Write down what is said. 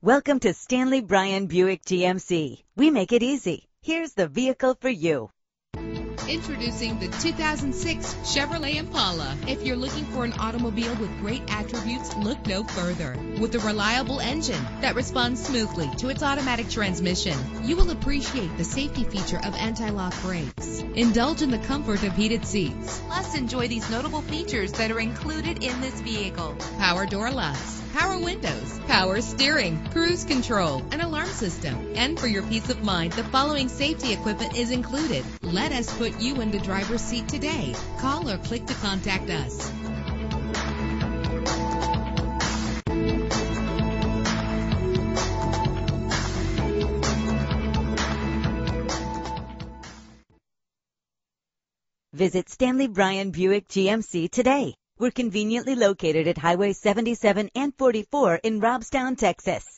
Welcome to Stanley Bryan Buick GMC. We make it easy. Here's the vehicle for you. Introducing the 2006 Chevrolet Impala. If you're looking for an automobile with great attributes, look no further. With a reliable engine that responds smoothly to its automatic transmission, you will appreciate the safety feature of anti-lock brakes. Indulge in the comfort of heated seats. Plus, enjoy these notable features that are included in this vehicle: power door locks, power windows, power steering, cruise control, an alarm system. And for your peace of mind, the following safety equipment is included. Let us put you in the driver's seat today. Call or click to contact us. Visit Stanley Bryan Buick GMC today. We're conveniently located at Highway 77 and 44 in Robstown, Texas.